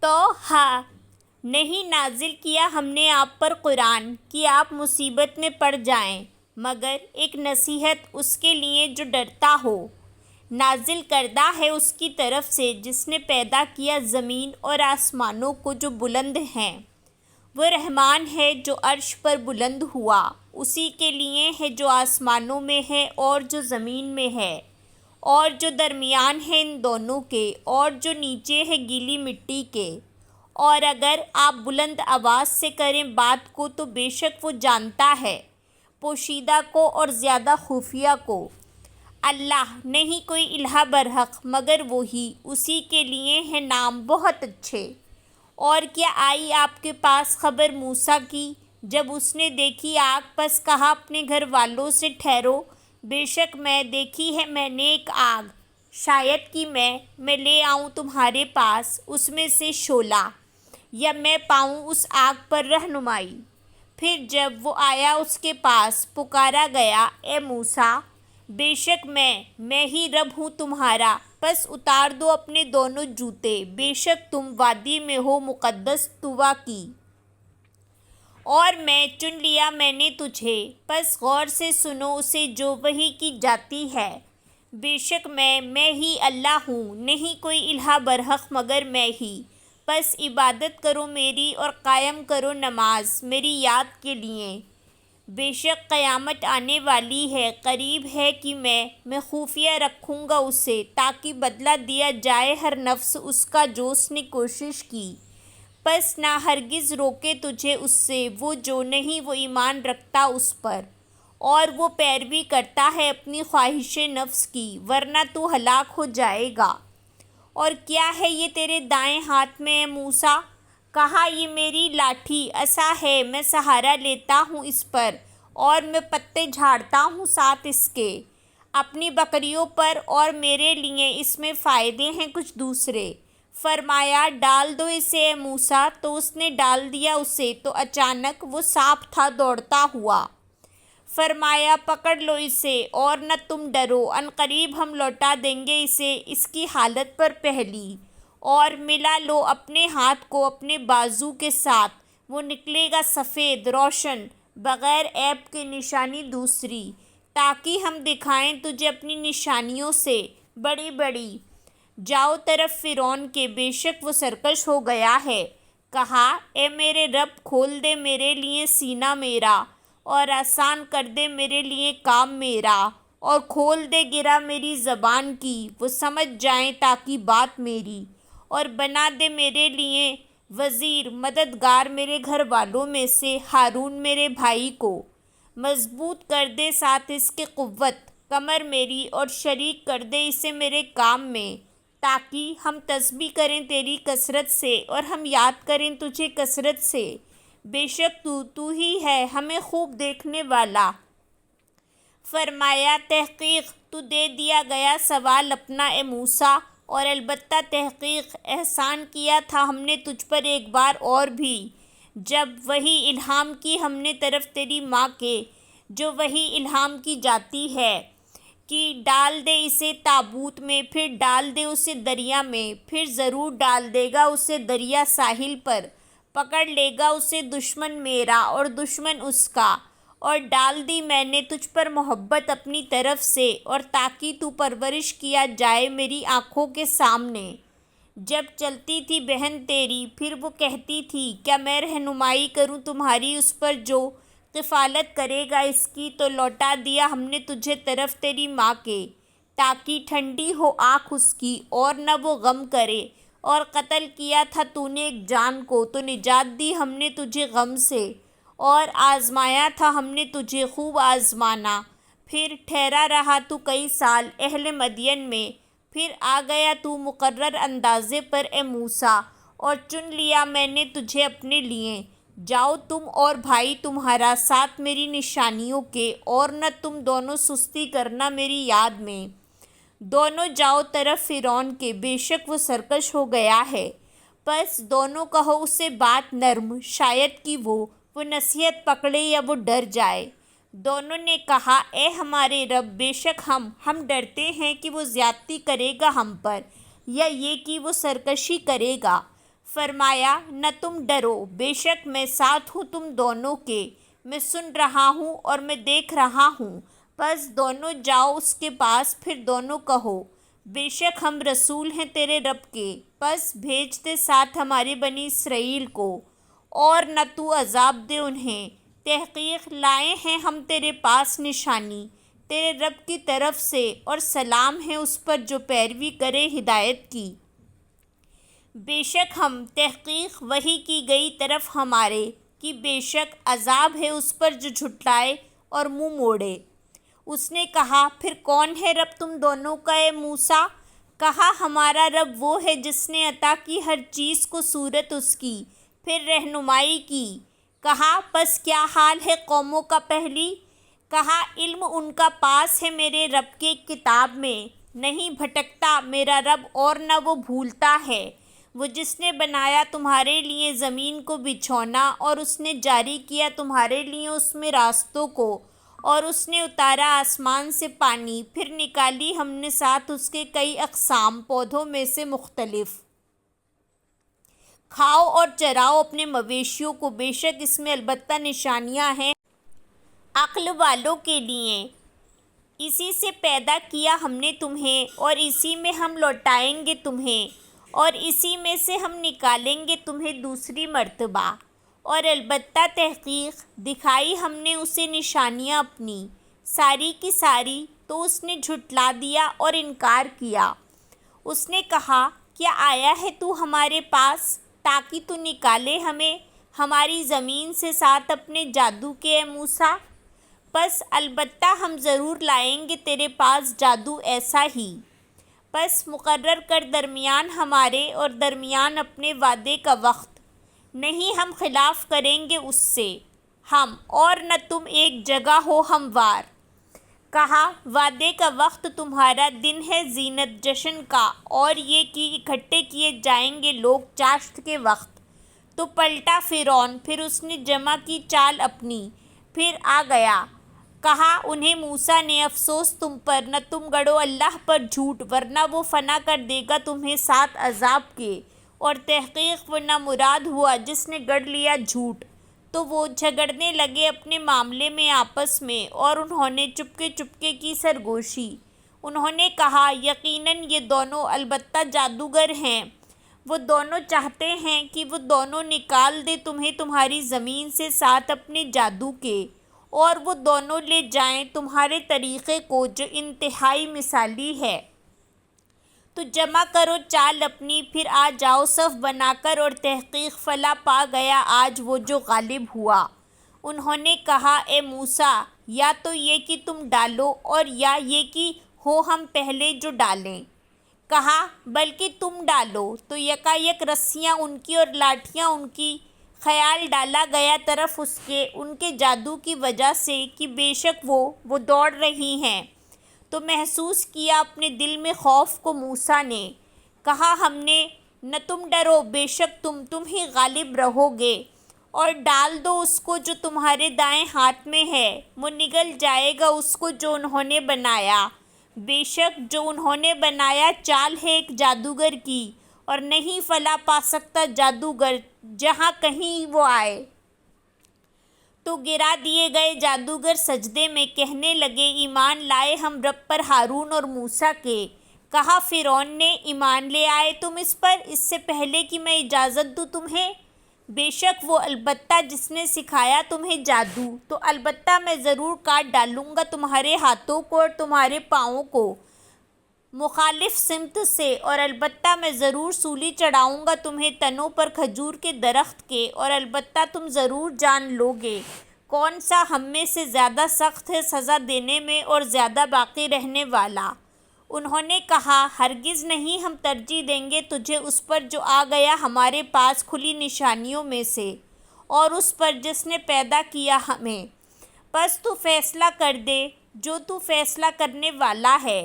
تو ہاں نہیں نازل کیا ہم نے آپ پر قرآن کہ آپ مصیبت میں پڑ جائیں، مگر ایک نصیحت اس کے لیے جو ڈرتا ہو۔ نازل کردہ ہے اس کی طرف سے جس نے پیدا کیا زمین اور آسمانوں کو جو بلند ہیں۔ وہ رحمان ہے جو عرش پر بلند ہوا، اسی کے لیے ہے جو آسمانوں میں ہے اور جو زمین میں ہے، اور جو درمیان ہے ان دونوں کے، اور جو نیچے ہے گیلی مٹی کے۔ اور اگر آپ بلند آواز سے کریں بات کو تو بے شک وہ جانتا ہے پوشیدہ کو اور زیادہ خفیہ کو۔ اللہ نہیں کوئی الہ برحق مگر وہی، اسی کے لیے ہے نام بہت اچھے۔ اور کیا آئی آپ کے پاس خبر موسیٰ کی جب اس نے دیکھی آگ، پس کہا اپنے گھر والوں سے ٹھہرو، بے شک میں دیکھی ہے میں نے ایک آگ، شاید کہ میں لے آؤں تمہارے پاس اس میں سے شعلہ، یا میں پاؤں اس آگ پر رہنمائی۔ پھر جب وہ آیا اس کے پاس پکارا گیا، اے موسیٰ بے شک میں ہی رب ہوں تمہارا، پس اتار دو اپنے دونوں جوتے، بے شک تم وادی میں ہو مقدس طویٰ کی، اور میں چن لیا میں نے تجھے، پس غور سے سنو اسے جو وحی کی جاتی ہے، بے شک میں ہی اللہ ہوں، نہیں کوئی الہ برحق مگر میں ہی، پس عبادت کرو میری اور قائم کرو نماز میری یاد کے لیے۔ بے شک قیامت آنے والی ہے، قریب ہے کہ میں خفیہ رکھوں گا اسے، تاکہ بدلہ دیا جائے ہر نفس اس کا جو اس نے کوشش کی، پس نہ ہرگز روکے تجھے اس سے وہ جو نہیں وہ ایمان رکھتا اس پر، اور وہ پیروی کرتا ہے اپنی خواہش نفس کی، ورنہ تو ہلاک ہو جائے گا۔ اور کیا ہے یہ تیرے دائیں ہاتھ میں اے موسیٰ؟ کہا یہ میری لاٹھی عصا ہے، میں سہارا لیتا ہوں اس پر اور میں پتے جھاڑتا ہوں ساتھ اس کے، اپنی بکریوں پر، اور میرے لیے اس میں فائدے ہیں کچھ دوسرے۔ فرمایا ڈال دو اسے اے موسیٰ، تو اس نے ڈال دیا اسے، تو اچانک وہ سانپ تھا دوڑتا ہوا۔ فرمایا پکڑ لو اسے اور نہ تم ڈرو، عنقریب ہم لوٹا دیں گے اسے اس کی حالت پر پہلی، اور ملا لو اپنے ہاتھ کو اپنے بازو کے ساتھ، وہ نکلے گا سفید روشن بغیر عیب کے نشانی دوسری، تاکہ ہم دکھائیں تجھے اپنی نشانیوں سے بڑی بڑی۔ جاؤ طرف فرعون کے، بے شک وہ سرکش ہو گیا ہے۔ کہا اے میرے رب کھول دے میرے لیے سینہ میرا، اور آسان کر دے میرے لیے کام میرا، اور کھول دے گرہ میری زبان کی، وہ سمجھ جائیں تاکہ بات میری، اور بنا دے میرے لیے وزیر مددگار میرے گھر والوں میں سے ہارون میرے بھائی کو، مضبوط کر دے ساتھ اس کے قوت کمر میری، اور شریک کر دے اسے میرے کام میں، تاکہ ہم تسبیح کریں تیری کثرت سے اور ہم یاد کریں تجھے کثرت سے، بے شک تو ہی ہے ہمیں خوب دیکھنے والا۔ فرمایا تحقیق تو دے دیا گیا سوال اپنا اے موسیٰ، اور البتہ تحقیق احسان کیا تھا ہم نے تجھ پر ایک بار اور بھی، جب وحی الہام کی ہم نے طرف تیری ماں کے، جو وحی الہام کی جاتی ہے کہ ڈال دے اسے تابوت میں، پھر ڈال دے اسے دریا میں، پھر ضرور ڈال دے گا اسے دریا ساحل پر، پکڑ لے گا اسے دشمن میرا اور دشمن اس کا، اور ڈال دی میں نے تجھ پر محبت اپنی طرف سے، اور تاکہ تو پرورش کیا جائے میری آنکھوں کے سامنے۔ جب چلتی تھی بہن تیری، پھر وہ کہتی تھی کیا میں رہنمائی کروں تمہاری اس پر جو کفالت کرے گا اس کی، تو لوٹا دیا ہم نے تجھے طرف تیری ماں کے، تاکہ ٹھنڈی ہو آنکھ اس کی اور نہ وہ غم کرے، اور قتل کیا تھا تو نے ایک جان کو، تو نجات دی ہم نے تجھے غم سے، اور آزمایا تھا ہم نے تجھے خوب آزمانا۔ پھر ٹھہرا رہا تو کئی سال اہل مدین میں، پھر آ گیا تو مقرر اندازے پر اے موسیٰ، اور چن لیا میں نے تجھے اپنے لیے۔ جاؤ تم اور بھائی تمہارا ساتھ میری نشانیوں کے، اور نہ تم دونوں سستی کرنا میری یاد میں، دونوں جاؤ طرف فرعون کے، بے شک وہ سرکش ہو گیا ہے، پس دونوں کہو اسے بات نرم، شاید کہ وہ نصیحت پکڑے یا وہ ڈر جائے۔ دونوں نے کہا اے ہمارے رب بے شک ہم ڈرتے ہیں کہ وہ زیادتی کرے گا ہم پر، یا یہ کہ وہ سرکشی کرے گا۔ فرمایا نہ تم ڈرو، بے شک میں ساتھ ہوں تم دونوں کے، میں سن رہا ہوں اور میں دیکھ رہا ہوں۔ پس دونوں جاؤ اس کے پاس، پھر دونوں کہو بے شک ہم رسول ہیں تیرے رب کے، پس بھیج دے ساتھ ہمارے بنی اسرائیل کو، اور نہ تو عذاب دے انہیں۔ تحقیق لائے ہیں ہم تیرے پاس نشانی تیرے رب کی طرف سے، اور سلام ہے اس پر جو پیروی کرے ہدایت کی۔ بے شک ہم تحقیق وحی کی گئی طرف ہمارے، کہ بے شک عذاب ہے اس پر جو جھٹلائے اور منہ موڑے۔ اس نے کہا پھر کون ہے رب تم دونوں کا اے موسیٰ؟ کہا ہمارا رب وہ ہے جس نے عطا کی ہر چیز کو صورت اس کی، پھر رہنمائی کی۔ کہا پس کیا حال ہے قوموں کا پہلی؟ کہا علم ان کا پاس ہے میرے رب کے کتاب میں، نہیں بھٹکتا میرا رب اور نہ وہ بھولتا ہے۔ وہ جس نے بنایا تمہارے لیے زمین کو بچھونا، اور اس نے جاری کیا تمہارے لیے اس میں راستوں کو، اور اس نے اتارا آسمان سے پانی، پھر نکالی ہم نے ساتھ اس کے کئی اقسام پودوں میں سے مختلف۔ کھاؤ اور چراؤ اپنے مویشیوں کو، بے شک اس میں البتہ نشانیاں ہیں عقل والوں کے لیے۔ اسی سے پیدا کیا ہم نے تمہیں، اور اسی میں ہم لوٹائیں گے تمہیں، اور اسی میں سے ہم نکالیں گے تمہیں دوسری مرتبہ۔ اور البتہ تحقیق دکھائی ہم نے اسے نشانیاں اپنی ساری کی ساری، تو اس نے جھٹلا دیا اور انکار کیا۔ اس نے کہا کیا آیا ہے تو ہمارے پاس تاکہ تو نکالے ہمیں ہماری زمین سے ساتھ اپنے جادو کے اے موسیٰ؟ پس البتہ ہم ضرور لائیں گے تیرے پاس جادو ایسا ہی۔ پس مقرر کر درمیان ہمارے اور درمیان اپنے وعدے کا وقت، نہیں ہم خلاف کریں گے اس سے، ہم اور نہ تم ایک جگہ ہو ہموار۔ کہا وعدے کا وقت تمہارا دن ہے زینت جشن کا، اور یہ کہ اکٹھے کیے جائیں گے لوگ چاشت کے وقت۔ تو پلٹا فرعون، پھر اس نے جمع کی چال اپنی، پھر آ گیا۔ کہا انہیں موسیٰ نے افسوس تم پر، نہ تم گڑو اللہ پر جھوٹ، ورنہ وہ فنا کر دے گا تمہیں ساتھ عذاب کے۔ اور تحقیق وہ نامراد ہوا جس نے گڑھ لیا جھوٹ۔ تو وہ جھگڑنے لگے اپنے معاملے میں آپس میں، اور انہوں نے چپکے چپکے کی سرگوشی۔ انہوں نے کہا یقیناً یہ دونوں البتہ جادوگر ہیں، وہ دونوں چاہتے ہیں کہ وہ دونوں نکال دے تمہیں تمہاری زمین سے ساتھ اپنے جادو کے، اور وہ دونوں لے جائیں تمہارے طریقے کو جو انتہائی مثالی ہے۔ تو جمع کرو چال اپنی، پھر آ جاؤ صف بنا کر، اور تحقیق فلاح پا گیا آج وہ جو غالب ہوا۔ انہوں نے کہا اے موسیٰ یا تو یہ کہ تم ڈالو، اور یا یہ کہ ہو ہم پہلے جو ڈالیں۔ کہا بلکہ تم ڈالو۔ تو یکایک رسیاں ان کی اور لاٹھیاں ان کی، خیال ڈالا گیا طرف اس کے ان کے جادو کی وجہ سے کہ بے شک وہ دوڑ رہی ہیں۔ تو محسوس کیا اپنے دل میں خوف کو موسیٰ نے۔ کہا ہم نے نہ تم ڈرو، بے شک تم ہی غالب رہو گے، اور ڈال دو اس کو جو تمہارے دائیں ہاتھ میں ہے، وہ نگل جائے گا اس کو جو انہوں نے بنایا۔ بے شک جو انہوں نے بنایا چال ہے ایک جادوگر کی، اور نہیں فلاح پا سکتا جادوگر جہاں کہیں وہ آئے۔ تو گرا دیے گئے جادوگر سجدے میں، کہنے لگے ایمان لائے ہم رب پر ہارون اور موسیٰ کے۔ کہا فرعون نے ایمان لے آئے تم اس پر، اس سے پہلے کہ میں اجازت دوں تمہیں؟ بے شک وہ البتہ جس نے سکھایا تمہیں جادو، تو البتہ میں ضرور کاٹ ڈالوں گا تمہارے ہاتھوں کو اور تمہارے پاؤں کو مخالف سمت سے، اور البتہ میں ضرور سولی چڑھاؤں گا تمہیں تنوں پر کھجور کے درخت کے، اور البتہ تم ضرور جان لوگے کون سا ہم میں سے زیادہ سخت ہے سزا دینے میں اور زیادہ باقی رہنے والا۔ انہوں نے کہا ہرگز نہیں، ہم ترجیح دیں گے تجھے اس پر جو آ گیا ہمارے پاس کھلی نشانیوں میں سے، اور اس پر جس نے پیدا کیا ہمیں۔ پس تو فیصلہ کر دے جو تو فیصلہ کرنے والا ہے،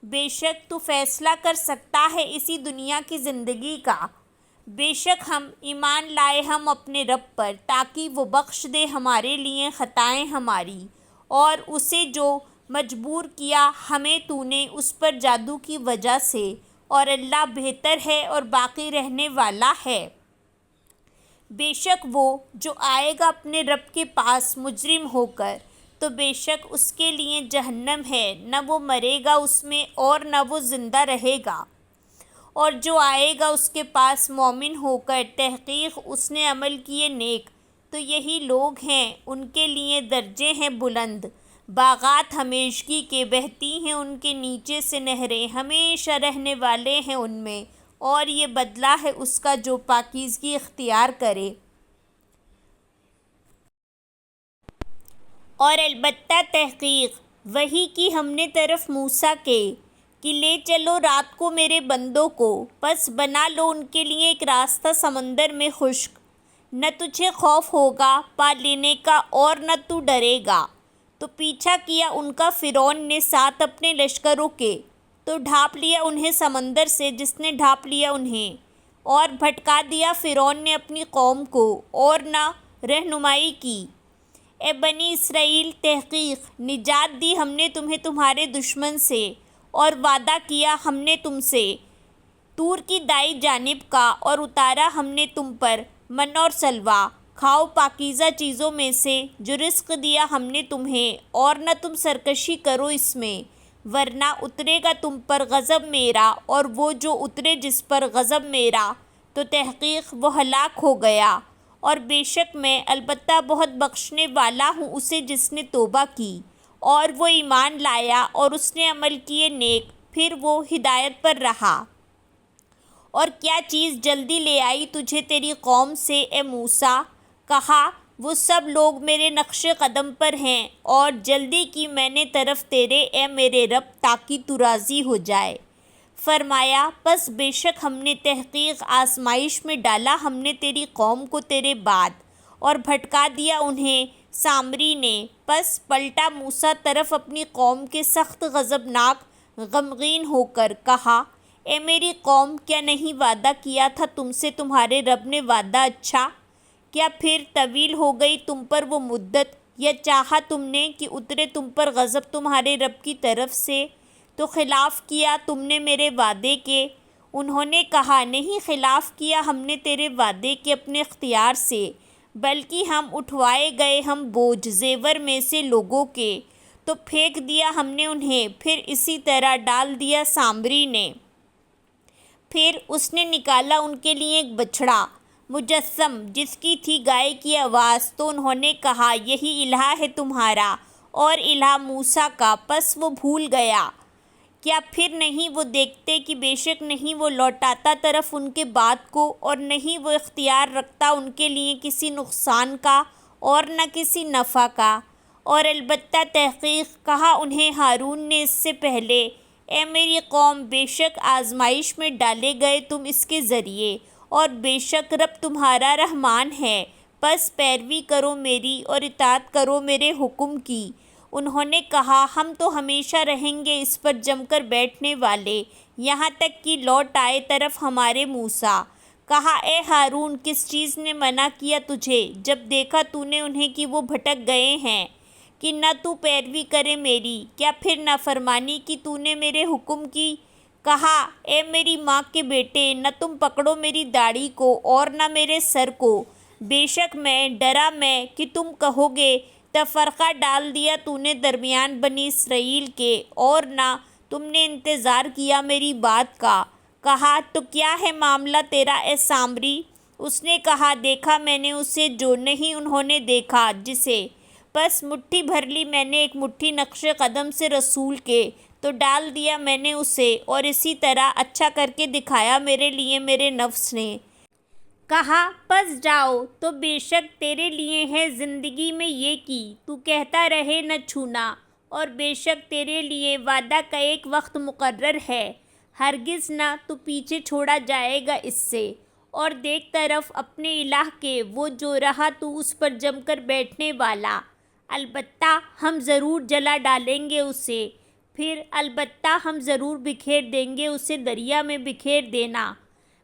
بے شک تو فیصلہ کر سکتا ہے اسی دنیا کی زندگی کا۔ بے شک ہم ایمان لائے ہم اپنے رب پر، تاکہ وہ بخش دے ہمارے لیے خطائیں ہماری، اور اسے جو مجبور کیا ہمیں تو نے اس پر جادو کی وجہ سے، اور اللہ بہتر ہے اور باقی رہنے والا ہے۔ بے شک وہ جو آئے گا اپنے رب کے پاس مجرم ہو کر تو بے شک اس کے لیے جہنم ہے، نہ وہ مرے گا اس میں اور نہ وہ زندہ رہے گا، اور جو آئے گا اس کے پاس مومن ہو کر تحقیق اس نے عمل کیے نیک، تو یہی لوگ ہیں، ان کے لیے درجے ہیں بلند، باغات ہمیشگی کے بہتی ہیں ان کے نیچے سے نہریں، ہمیشہ رہنے والے ہیں ان میں، اور یہ بدلہ ہے اس کا جو پاکیزگی اختیار کرے۔ اور البتہ تحقیق وحی کی ہم نے طرف موسیٰ کے کہ لے چلو رات کو میرے بندوں کو، پس بنا لو ان کے لیے ایک راستہ سمندر میں خشک، نہ تجھے خوف ہوگا پا لینے کا اور نہ تو ڈرے گا۔ تو پیچھا کیا ان کا فرعون نے ساتھ اپنے لشکروں کے، تو ڈھانپ لیا انہیں سمندر سے جس نے ڈھانپ لیا انہیں، اور بھٹکا دیا فرعون نے اپنی قوم کو اور نہ رہنمائی کی۔ اے بنی اسرائیل تحقیق نجات دی ہم نے تمہیں تمہارے دشمن سے، اور وعدہ کیا ہم نے تم سے طور کی دائیں جانب کا، اور اتارا ہم نے تم پر من اور سلویٰ، کھاؤ پاکیزہ چیزوں میں سے جو رزق دیا ہم نے تمہیں، اور نہ تم سرکشی کرو اس میں، ورنہ اترے گا تم پر غضب میرا، اور وہ جو اترے جس پر غضب میرا تو تحقیق وہ ہلاک ہو گیا۔ اور بے شک میں البتہ بہت بخشنے والا ہوں اسے جس نے توبہ کی اور وہ ایمان لایا اور اس نے عمل کیے نیک، پھر وہ ہدایت پر رہا۔ اور کیا چیز جلدی لے آئی تجھے تیری قوم سے اے موسیٰ؟ کہا وہ سب لوگ میرے نقش قدم پر ہیں، اور جلدی کی میں نے طرف تیرے اے میرے رب تاکہ تو راضی ہو جائے۔ فرمایا پس بے شک ہم نے تحقیق آزمائش میں ڈالا ہم نے تیری قوم کو تیرے بعد، اور بھٹکا دیا انہیں سامری نے، پس پلٹا موسیٰ طرف اپنی قوم کے سخت غضبناک غمگین ہو کر، کہا اے میری قوم کیا نہیں وعدہ کیا تھا تم سے تمہارے رب نے وعدہ اچھا؟ کیا پھر طویل ہو گئی تم پر وہ مدت، یا چاہا تم نے کہ اترے تم پر غضب تمہارے رب کی طرف سے تو خلاف کیا تم نے میرے وعدے کے؟ انہوں نے کہا نہیں خلاف کیا ہم نے تیرے وعدے کے اپنے اختیار سے، بلکہ ہم اٹھوائے گئے ہم بوجھ زیور میں سے لوگوں کے، تو پھینک دیا ہم نے انہیں، پھر اسی طرح ڈال دیا سامری نے۔ پھر اس نے نکالا ان کے لیے ایک بچڑا مجسم جس کی تھی گائے کی آواز، تو انہوں نے کہا یہی الہ ہے تمہارا اور الہ موسیٰ کا، پس وہ بھول گیا۔ کیا پھر نہیں وہ دیکھتے کہ بے شک نہیں وہ لوٹاتا طرف ان کے بات کو، اور نہیں وہ اختیار رکھتا ان کے لیے کسی نقصان کا اور نہ کسی نفع کا۔ اور البتہ تحقیق کہا انہیں ہارون نے اس سے پہلے اے میری قوم بے شک آزمائش میں ڈالے گئے تم اس کے ذریعے، اور بے شک رب تمہارا رحمان ہے، پس پیروی کرو میری اور اطاعت کرو میرے حکم کی۔ انہوں نے کہا ہم تو ہمیشہ رہیں گے اس پر جم کر بیٹھنے والے، یہاں تک کہ لوٹ آئے طرف ہمارے موسیٰ۔ کہا اے ہارون کس چیز نے منع کیا تجھے جب دیکھا تو نے انہیں کہ وہ بھٹک گئے ہیں، کہ نہ تو پیروی کرے میری؟ کیا پھر نافرمانی کی تو نے میرے حکم کی؟ کہا اے میری ماں کے بیٹے نہ تم پکڑو میری داڑھی کو اور نہ میرے سر کو، بے شک میں ڈرا میں کہ تم کہو گے تفرقہ ڈال دیا تو نے درمیان بنی اسرائیل کے، اور نہ تم نے انتظار کیا میری بات کا۔ کہا تو کیا ہے معاملہ تیرا اے سامری؟ اس نے کہا دیکھا میں نے اسے جو نہیں انہوں نے دیکھا جسے، پس مٹھی بھر لی میں نے ایک مٹھی نقش قدم سے رسول کے، تو ڈال دیا میں نے اسے، اور اسی طرح اچھا کر کے دکھایا میرے لیے میرے نفس نے۔ کہا پس جاؤ تو بے شک تیرے لیے ہے زندگی میں یہ کہ تو کہتا رہے نہ چھونا، اور بے شک تیرے لیے وعدہ کا ایک وقت مقرر ہے، ہرگز نہ تو پیچھے چھوڑا جائے گا اس سے۔ اور دیکھ طرف اپنے الہ کے وہ جو رہا تو اس پر جم کر بیٹھنے والا، البتہ ہم ضرور جلا ڈالیں گے اسے، پھر البتہ ہم ضرور بکھیر دیں گے اسے دریا میں بکھیر دینا۔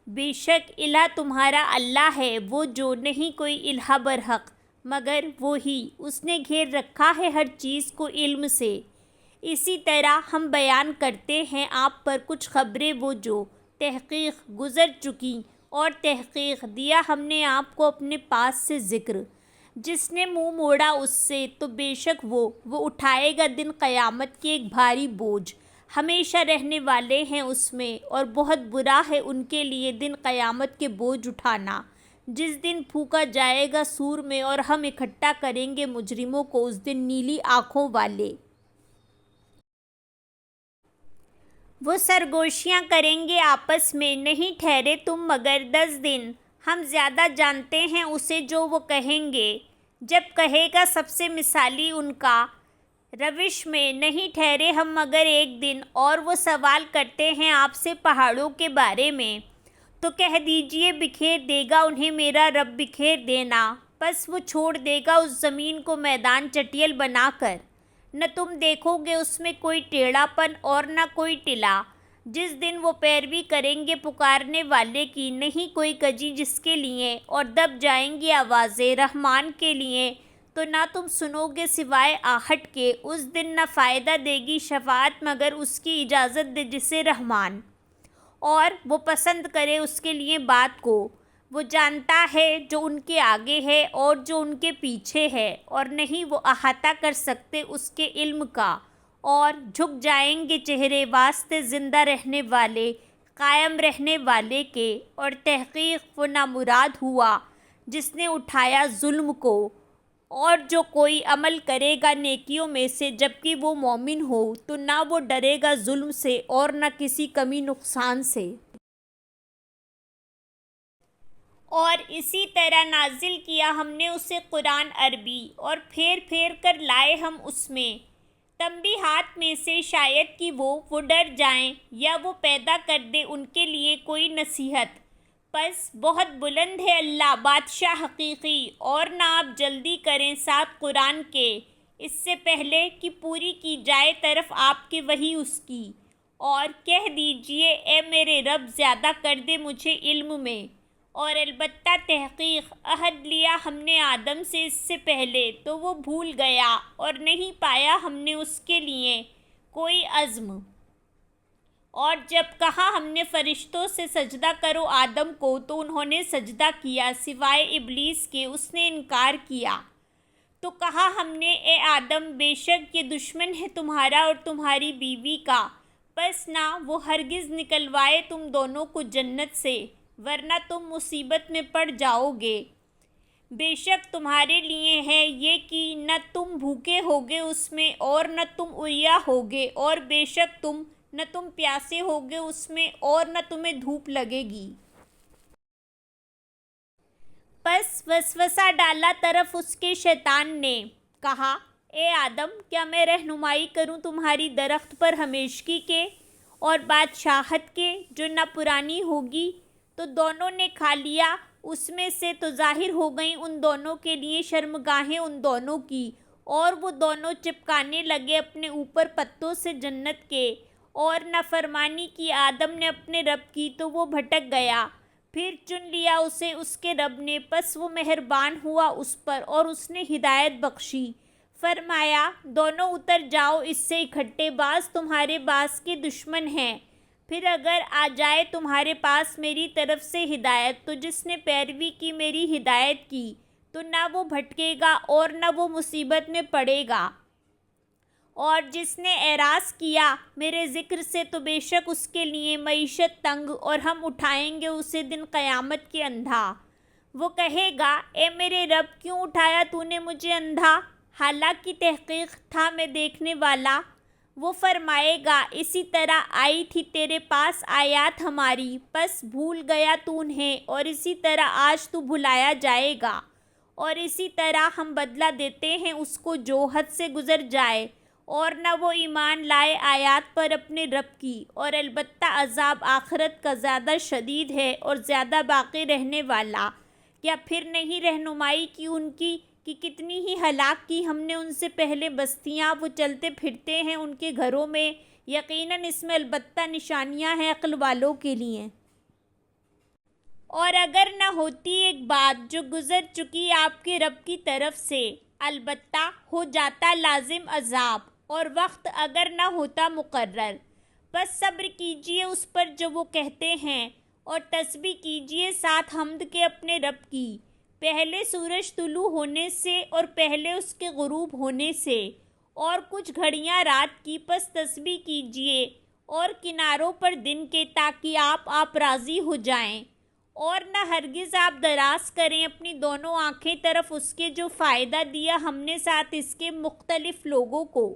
بے شک الہ تمہارا اللہ ہے وہ جو نہیں کوئی الہ برحق مگر وہی، اس نے گھیر رکھا ہے ہر چیز کو علم سے۔ اسی طرح ہم بیان کرتے ہیں آپ پر کچھ خبریں وہ جو تحقیق گزر چکیں اور تحقیق دیا ہم نے آپ کو اپنے پاس سے ذکر، جس نے منہ موڑا اس سے تو بے شک وہ اٹھائے گا دن قیامت کی ایک بھاری بوجھ، ہمیشہ رہنے والے ہیں اس میں، اور بہت برا ہے ان کے لیے دن قیامت کے بوجھ اٹھانا، جس دن پھونکا جائے گا سور میں اور ہم اکٹھا کریں گے مجرموں کو اس دن نیلی آنکھوں والے۔ وہ سرگوشیاں کریں گے آپس میں، نہیں ٹھہرے تم مگر 10 دن، ہم زیادہ جانتے ہیں اسے جو وہ کہیں گے۔ جب کہے گا سب سے مثالی ان کا روش میں، نہیں ٹھہرے ہم مگر 1 دن، اور وہ سوال کرتے ہیں آپ سے پہاڑوں کے بارے میں، تو کہہ دیجئے بکھیر دے گا انہیں میرا رب بکھیر دینا، پس وہ چھوڑ دے گا اس زمین کو میدان چٹیل بنا کر، نہ تم دیکھو گے اس میں کوئی ٹیڑھا پن اور نہ کوئی ٹلا، جس دن وہ پیروی کریں گے پکارنے والے کی، نہیں کوئی کجی جس کے لیے، اور دب جائیں گی آوازیں رحمان کے لیے، تو نہ تم سنو گے سوائے آہٹ کے، اس دن نہ فائدہ دے گی شفاعت مگر اس کی اجازت دے جسے رحمان، اور وہ پسند کرے اس کے لیے بات کو، وہ جانتا ہے جو ان کے آگے ہے اور جو ان کے پیچھے ہے، اور نہیں وہ احاطہ کر سکتے اس کے علم کا، اور جھک جائیں گے چہرے واسطے زندہ رہنے والے قائم رہنے والے کے، اور تحقیق وہ نامراد ہوا جس نے اٹھایا ظلم کو، اور جو کوئی عمل کرے گا نیکیوں میں سے جبکہ وہ مومن ہو تو نہ وہ ڈرے گا ظلم سے اور نہ کسی کمی نقصان سے۔ اور اسی طرح نازل کیا ہم نے اسے قرآن عربی، اور پھیر پھیر کر لائے ہم اس میں تنبیہات میں سے، شاید کہ وہ ڈر جائیں یا وہ پیدا کر دے ان کے لیے کوئی نصیحت۔ پس بہت بلند ہے اللہ بادشاہ حقیقی، اور نہ آپ جلدی کریں ساتھ قرآن کے اس سے پہلے کہ پوری کی جائے طرف آپ کے وحی اس کی، اور کہہ دیجئے اے میرے رب زیادہ کر دے مجھے علم میں، اور البتہ تحقیق عہد لیا ہم نے آدم سے اس سے پہلے تو وہ بھول گیا، اور نہیں پایا ہم نے اس کے لیے کوئی عزم، اور جب کہا ہم نے فرشتوں سے سجدہ کرو آدم کو تو انہوں نے سجدہ کیا سوائے ابلیس کے، اس نے انکار کیا، تو کہا ہم نے اے آدم بے شک یہ دشمن ہے تمہارا اور تمہاری بیوی کا، پس نہ وہ ہرگز نکلوائے تم دونوں کو جنت سے، ورنہ تم مصیبت میں پڑ جاؤ گے، بے شک تمہارے لیے ہے یہ کہ نہ تم بھوکے ہوگے اس میں اور نہ تم عریا ہوگے، اور بے شک نہ تم پیاسے ہوگے اس میں اور نہ تمہیں دھوپ لگے گی۔ پس وسوسہ ڈالا طرف اس کے شیطان نے، کہا اے آدم کیا میں رہنمائی کروں تمہاری درخت پر ہمیشگی کے اور بادشاہت کے جو نہ پرانی ہوگی، تو دونوں نے کھا لیا اس میں سے تو ظاہر ہو گئیں ان دونوں کے لیے شرمگاہیں ان دونوں کی، اور وہ دونوں چپکانے لگے اپنے اوپر پتوں سے جنت کے، اور نافرمانی کی آدم نے اپنے رب کی تو وہ بھٹک گیا، پھر چن لیا اسے اس کے رب نے، پس وہ مہربان ہوا اس پر اور اس نے ہدایت بخشی، فرمایا دونوں اتر جاؤ اس سے اکٹھے، بعض تمہارے بعض کے دشمن ہیں، پھر اگر آ جائے تمہارے پاس میری طرف سے ہدایت تو جس نے پیروی کی میری ہدایت کی تو نہ وہ بھٹکے گا اور نہ وہ مصیبت میں پڑے گا، اور جس نے اعراض کیا میرے ذکر سے تو بے شک اس کے لیے معیشت تنگ، اور ہم اٹھائیں گے اسے دن قیامت کے اندھا، وہ کہے گا اے میرے رب کیوں اٹھایا تو نے مجھے اندھا، حالانکہ تحقیق تھا میں دیکھنے والا، وہ فرمائے گا اسی طرح آئی تھی تیرے پاس آیات ہماری، پس بھول گیا تو انہیں، اور اسی طرح آج تو بھلایا جائے گا، اور اسی طرح ہم بدلہ دیتے ہیں اس کو جو حد سے گزر جائے، اور نہ وہ ایمان لائے آیات پر اپنے رب کی، اور البتہ عذاب آخرت کا زیادہ شدید ہے اور زیادہ باقی رہنے والا، کیا پھر نہیں رہنمائی کی ان کی کہ کتنی ہی ہلاک کی ہم نے ان سے پہلے بستیاں، وہ چلتے پھرتے ہیں ان کے گھروں میں، یقیناً اس میں البتہ نشانیاں ہیں عقل والوں کے لیے۔ اور اگر نہ ہوتی ایک بات جو گزر چکی آپ کے رب کی طرف سے، البتہ ہو جاتا لازم عذاب، اور وقت اگر نہ ہوتا مقرر، بس صبر کیجئے اس پر جو وہ کہتے ہیں، اور تسبیح کیجیے ساتھ حمد کے اپنے رب کی، پہلے سورج طلوع ہونے سے اور پہلے اس کے غروب ہونے سے، اور کچھ گھڑیاں رات کی، پس تسبیح کیجیے اور کناروں پر دن کے، تاکہ آپ راضی ہو جائیں، اور نہ ہرگز آپ دراز کریں اپنی دونوں آنکھیں طرف اس کے جو فائدہ دیا ہم نے ساتھ اس کے مختلف لوگوں کو،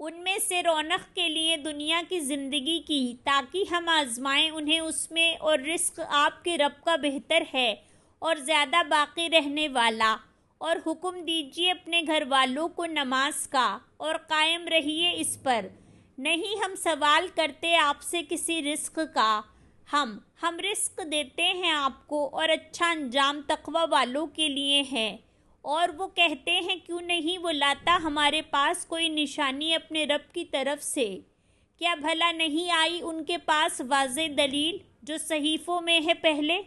ان میں سے رونق کے لیے دنیا کی زندگی کی، تاکہ ہم آزمائیں انہیں اس میں، اور رزق آپ کے رب کا بہتر ہے اور زیادہ باقی رہنے والا، اور حکم دیجیے اپنے گھر والوں کو نماز کا اور قائم رہیے اس پر، نہیں ہم سوال کرتے آپ سے کسی رزق کا، ہم رزق دیتے ہیں آپ کو، اور اچھا انجام تقوی والوں کے لیے ہے۔ اور وہ کہتے ہیں کیوں نہیں وہ لاتا ہمارے پاس کوئی نشانی اپنے رب کی طرف سے، کیا بھلا نہیں آئی ان کے پاس واضح دلیل جو صحیفوں میں ہے پہلے؟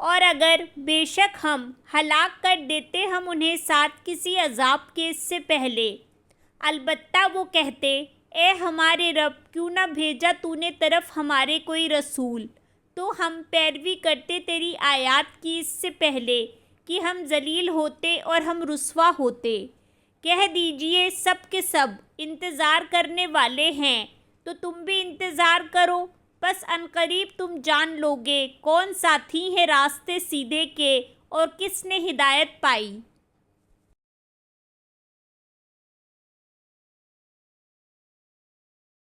اور اگر بے شک ہم ہلاک کر دیتے ہم انہیں ساتھ کسی عذاب کے اس سے پہلے، البتہ وہ کہتے اے ہمارے رب کیوں نہ بھیجا تو نے طرف ہمارے کوئی رسول، تو ہم پیروی کرتے تیری آیات کی اس سے پہلے کہ ہم ذلیل ہوتے اور ہم رسوا ہوتے۔ کہہ دیجئے سب کے سب انتظار کرنے والے ہیں، تو تم بھی انتظار کرو، پس عنقریب تم جان لوگے کون ساتھی ہے راستے سیدھے کے اور کس نے ہدایت پائی۔